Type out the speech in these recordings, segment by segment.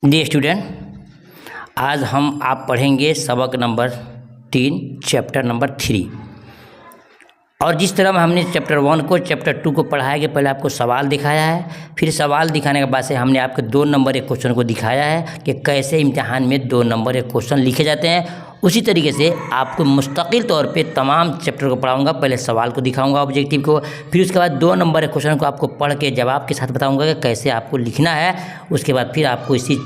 Dear student, आज आप पढ़ेंगे सबक नंबर 3 चैप्टर नंबर 3। और जिस तरह हमने चैप्टर 1 को चैप्टर 2 को पढ़ाया कि पहले आपको सवाल दिखाया है, फिर सवाल दिखाने के बाद से हमने आपके 2 नंबर एक क्वेश्चन को दिखाया है कि कैसे इम्तिहान में 2 नंबर एक क्वेश्चन लिखे जाते हैं। उसी तरीके से आपको मुस्तकिल तौर पे तमाम चैप्टर को पढ़ाऊंगा। पहले सवाल को दिखाऊंगा ऑब्जेक्टिव को, फिर उसके बाद 2 नंबर एक क्वेश्चन को आपको पढ़ के जवाब के साथ बताऊंगा कि कैसे आपको लिखना है। उसके बाद फिर आपको इसी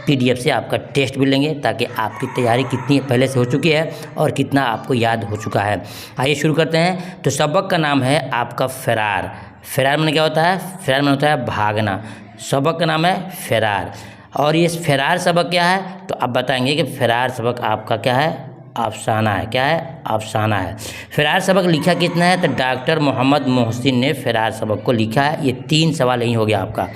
PDF से आपका टेस्ट भी लेंगे ताकि आपकी तैयारी कितनी पहले से हो चुकी है और कितना आपको याद हो चुका है। आइए शुरू करते हैं। तो सबक का नाम है आपका फरार। फरार में क्या होता है? फरार में होता है भागना। सबक का नाम है फरार। और ये फरार सबक क्या है तो आप बताएंगे कि फरार सबक आपका क्या है? अफसाना है। क्या है? अफसाना है। फरार सबक लिखा कितना है तो डॉक्टर मोहम्मद मोहसिन ने फरार सबक को लिखा है। ये 3 सवाल यही हो गया आपका।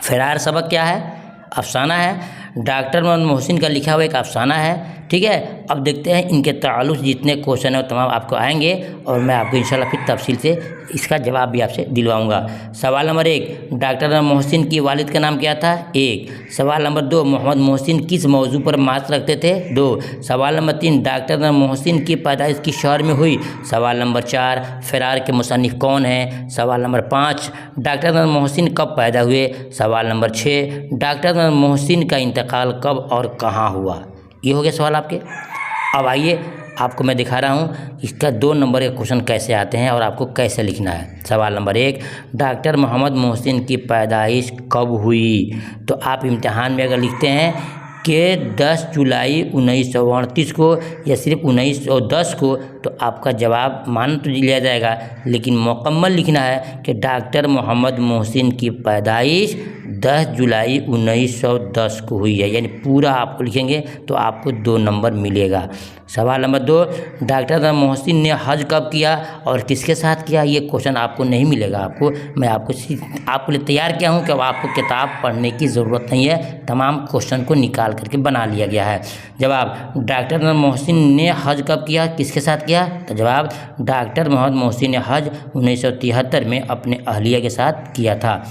फरार सबक क्या है? अफसाना है। डॉक्टर मोहम्मद मोहसिन का लिखा हुआ एक अफसाना है। ठीक है, अब देखते हैं इनके ताल्लुक़ जितने क्वेश्चन है वो तमाम आपको आएंगे और मैं आपको इंशाल्लाह फिर तफसील से इसका जवाब भी आपसे दिलवाऊंगा। सवाल नंबर 1, डॉक्टर मोहसिन की वालिद का नाम क्या था? 1। सवाल नंबर 2, मोहम्मद मोहसिन किस मौजू पर मार्क्स रखते थे? 2। सवाल नंबर 3, डॉक्टर मोहसिन की पैदाइश किस शहर में हुई? सवाल नंबर 4, फरार के मुसन्निफ कौन हैं? सवाल नंबर 5, डॉक्टर मोहसिन कब पैदा हुए? सवाल नंबर 6, डॉक्टर मोहसिन का इंतकाल कब और कहाँ हुआ? ये हो गया सवाल आपके। अब आइए आपको मैं दिखा रहा हूँ इसका 2 नंबर के क्वेश्चन कैसे आते हैं और आपको कैसे लिखना है। सवाल नंबर 1, डॉक्टर मोहम्मद मोहसिन की पैदाइश कब हुई? तो आप इम्तिहान में अगर लिखते हैं कि 10 जुलाई 1938 को या सिर्फ 1910 को तो आपका जवाब मान तो लिया जाएगा, लेकिन मुकम्मल लिखना है कि डॉक्टर मोहम्मद मोहसिन की पैदाइश 10 जुलाई 1910 को हुई है, यानी पूरा आपको लिखेंगे तो आपको 2 नंबर मिलेगा। सवाल नंबर 2, डॉक्टर मोहसिन ने हज कब किया और किसके साथ किया? ये क्वेश्चन आपको नहीं मिलेगा। मैं आपको लिए तैयार किया हूँ कि अब आपको किताब पढ़ने की ज़रूरत नहीं है, तमाम क्वेश्चन को निकाल करके बना लिया गया है। जवाब, डॉक्टर मोहसिन ने हज कब किया, किसके साथ किया? तो जवाब, डॉक्टर मोहम्मद मोहसिन ने हज 1973 में अपने अहलिया के साथ किया था।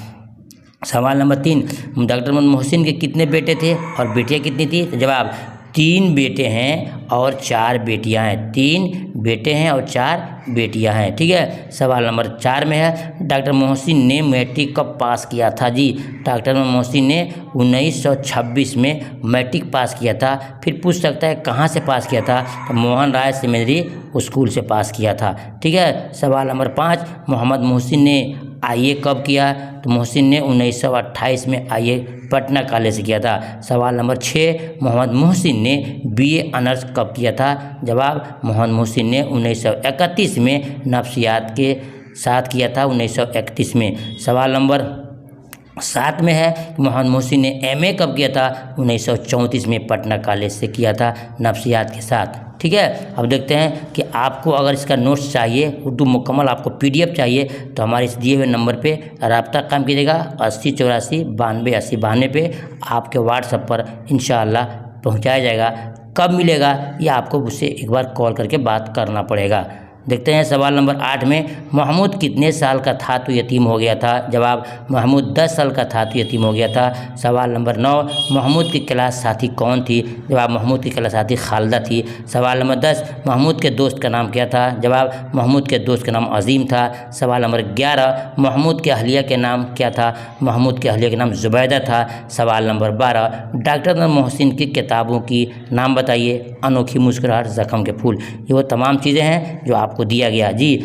सवाल नंबर 3, डॉक्टर मोहम्मद मोहसिन के कितने बेटे थे और बेटियां कितनी थी? तो जवाब, 3 बेटे हैं और 4 बेटियां हैं। 3 बेटे हैं और 4 बेटियां हैं। ठीक है। सवाल नंबर 4 में है, डॉक्टर मोहसिन ने मैट्रिक कब पास किया था? जी, डॉक्टर मोहसिन ने 1926 में मैट्रिक पास किया था। फिर पूछ सकता है कहाँ से पास किया था? तो मोहन राय सेकेंडरी स्कूल से पास किया था। ठीक है। सवाल नंबर 5, मोहम्मद मोहसिन ने IA कब किया? तो मोहसिन ने 1928 में IA पटना कॉलेज से किया था। सवाल नंबर 6, मोहम्मद मोहसिन ने BA ऑनर्स कब किया था? जवाब, मोहम्मद मोहसिन ने 1931 में नफ्सियात के साथ किया था, 1931 में। सवाल नंबर 7 में है, मोहम्मद मोहसिन ने MA कब किया था? 1934 में पटना कॉलेज से किया था नफ्सियात के साथ। ठीक है। अब देखते हैं कि आपको अगर इसका नोट्स चाहिए, उर्दू मुकम्मल आपको PDF चाहिए तो हमारे इस दिए हुए नंबर पे रब्ता कायम कीजिएगा 8084 92 80 92 पे आपके WhatsApp पर इंशाअल्लाह पहुंचाया जाएगा। कब मिलेगा ये आपको उससे एक बार कॉल करके बात करना पड़ेगा। देखते हैं सवाल नंबर 8 में, महमूद कितने साल का था तो यतीम हो गया था? जवाब, महमूद 10 साल का था तो यतीम हो गया था। सवाल नंबर 9, महमूद की क्लास साथी कौन थी? जवाब, महमूद की क्लास साथी खालिदा थी। सवाल नंबर 10, महमूद के दोस्त का नाम क्या था? जवाब, महमूद के दोस्त का नाम अजीम था। सवाल नंबर 11, महमूद के अहलिया के नाम क्या था? महमूद के अहलिया के नाम जुबैदा था। सवाल नंबर 12, डॉक्टर मोहसिन की किताबों की नाम बताइए? अनोखी मुस्कुराहट, जख्म के फूल। ये वो तमाम चीज़ें हैं जो आपको दिया गया। जी,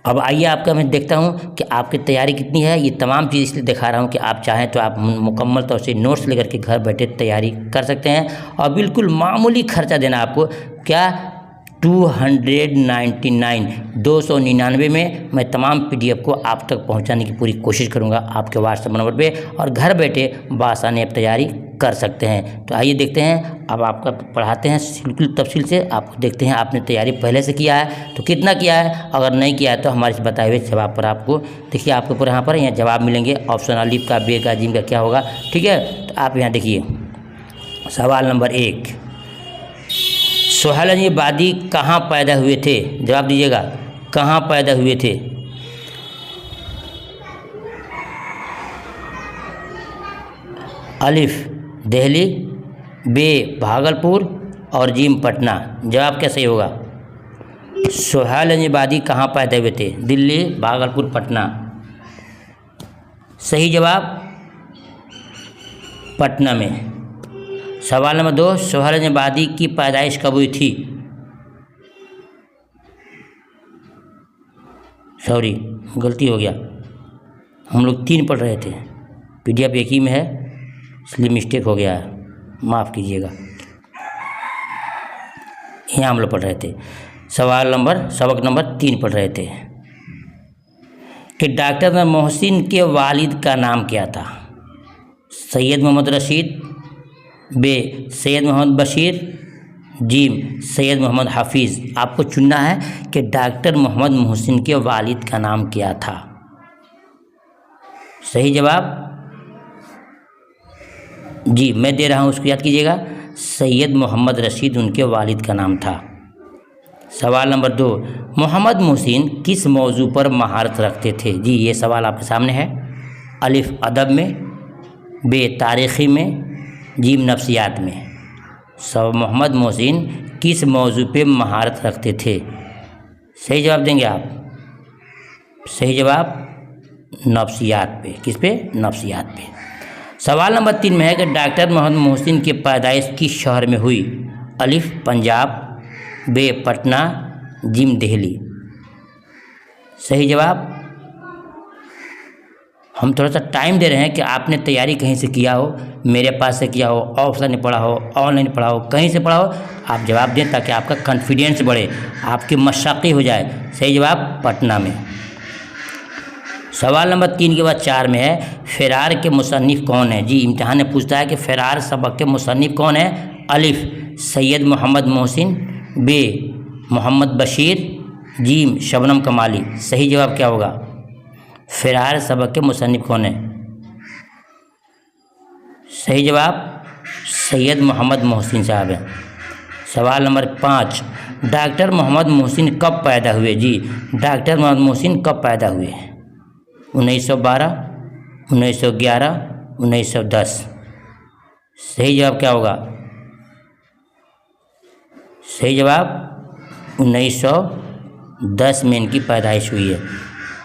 अब आइए आपका मैं देखता हूँ कि आपकी तैयारी कितनी है। ये तमाम चीज़ इसलिए दिखा रहा हूँ कि आप चाहें तो आप मुकम्मल तौर से नोट्स लेकर के घर बैठे तैयारी कर सकते हैं और बिल्कुल मामूली खर्चा देना आपको। क्या? 299 में मैं तमाम PDF को आप तक पहुंचाने की पूरी कोशिश करूंगा आपके WhatsApp नंबर पे और घर बैठे बासानी आप तैयारी कर सकते हैं। तो आइए देखते हैं, अब आपका पढ़ाते हैं बिल्कुल तफसील से। आपको देखते हैं आपने तैयारी पहले से किया है तो कितना किया है, अगर नहीं किया है तो हमारे इस बताए हुए जवाब पर आपको देखिए आपके ऊपर यहाँ जवाब मिलेंगे। ऑप्शन अलीफ का, बे का, जिम का क्या होगा। ठीक है। तो आप यहाँ देखिए सवाल नंबर 1, सोहेल बादी कहाँ पैदा हुए थे? जवाब दीजिएगा, कहाँ पैदा हुए थे? अलिफ दिल्ली, बे भागलपुर और जीम पटना। जवाब क्या सही होगा? सोहेल आबादी कहाँ पैदा हुए थे? दिल्ली, भागलपुर, पटना। सही जवाब पटना में। सवाल नंबर 2, सोहेल आबादी की पैदाइश कब हुई थी? सॉरी, गलती हो गया, हम लोग 3 पढ़ रहे थे, PDF एक ही में है, इसलिए मिस्टेक हो गया है, माफ़ कीजिएगा। यहाँ हम लोग पढ़ रहे थे सबक नंबर 3 पढ़ रहे थे कि डॉक्टर मोहसिन के वालिद का नाम क्या था? सैयद मोहम्मद रशीद, बे सैयद मोहम्मद बशीर, जीम सैयद मोहम्मद हाफिज़। आपको चुनना है कि डॉक्टर मोहम्मद मोहसिन के वालिद का नाम क्या था। सही जवाब जी मैं दे रहा हूँ, उसको याद कीजिएगा, सैयद मोहम्मद रशीद उनके वालिद का नाम था। सवाल नंबर 2, मोहम्मद मोहसिन किस मौजू पर महारत रखते थे? जी ये सवाल आपके सामने है। अलिफ अदब में, बे तारीख़ी में, जीम नफ्सियात में। सब मोहम्मद मोहसिन किस मौजू पे महारत रखते थे? सही जवाब देंगे आप? सही जवाब नफ्सियात पे। किस पे? नफ्सियात पे। सवाल नंबर 3 में है कि डॉक्टर मोहम्मद मोहसिन की पैदाइश किस शहर में हुई? अलिफ पंजाब, बे पटना, जीम दिल्ली। सही जवाब हम थोड़ा सा टाइम दे रहे हैं कि आपने तैयारी कहीं से किया हो, मेरे पास से किया हो, ऑफलाइन पढ़ा हो, ऑनलाइन पढ़ा हो, कहीं से पढ़ा हो, आप जवाब दें ताकि आपका कॉन्फिडेंस बढ़े, आपकी मशाक़ी हो जाए। सही जवाब पटना में। सवाल नंबर 3 के बाद 4 में है फ़रार के मुसन्निफ़ कौन है? जी इम्तिहान में पूछता है कि फ़रार सबक के मुसन्निफ़ कौन है? अलिफ सैयद मोहम्मद मोहसिन, बे मोहम्मद बशीर, जीम शबनम कमाली। सही जवाब क्या होगा? फ़रार सबक के मुसन्निफ़ कौन है? सही जवाब सैयद मोहम्मद मोहसिन साहब हैं। सवाल नंबर 5, डॉक्टर मोहम्मद मोहसिन कब पैदा हुए? जी डॉक्टर मोहम्मद मोहसिन कब पैदा हुए? 1912, 1911, 1910। सही जवाब क्या होगा? सही जवाब 1910 में इनकी पैदाइश हुई है।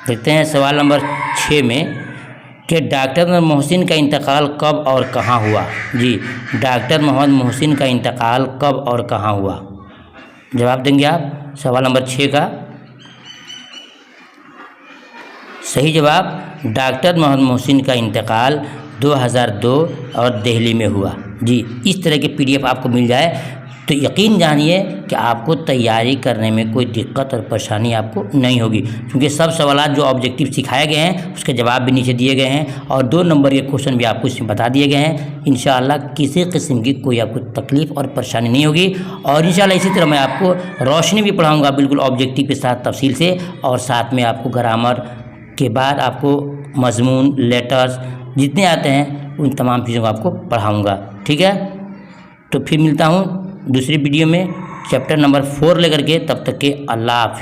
देखते हैं सवाल नंबर 6 में कि डॉक्टर मोहसिन का इंतकाल कब और कहाँ हुआ? जी डॉक्टर मोहम्मद मोहसिन का इंतकाल कब और कहाँ हुआ? जवाब देंगे आप सवाल नंबर 6 का? सही जवाब डॉक्टर मोहम्मद मोहसिन का इंतकाल 2002 और दिल्ली में हुआ। जी इस तरह के PDF आपको मिल जाए तो यकीन जानिए कि आपको तैयारी करने में कोई दिक्कत और परेशानी आपको नहीं होगी, क्योंकि सब सवाल जो ऑब्जेक्टिव सिखाए गए हैं उसके जवाब भी नीचे दिए गए हैं और 2 नंबर के क्वेश्चन भी आपको इसमें बता दिए गए हैं। इंशाअल्लाह किसी किस्म की कोई आपको तकलीफ़ और परेशानी नहीं होगी। और इंशाअल्लाह इसी तरह मैं आपको रोशनी भी पढ़ाऊँगा बिल्कुल ऑब्जेक्टिव के साथ तफसील से, और साथ में आपको ग्रामर के बाद आपको मजमून, लेटर्स जितने आते हैं उन तमाम चीज़ों को आपको पढ़ाऊँगा। ठीक है, तो फिर मिलता हूँ दूसरी वीडियो में चैप्टर नंबर 4 लेकर के। तब तक के अल्लाह हाफ़िज़।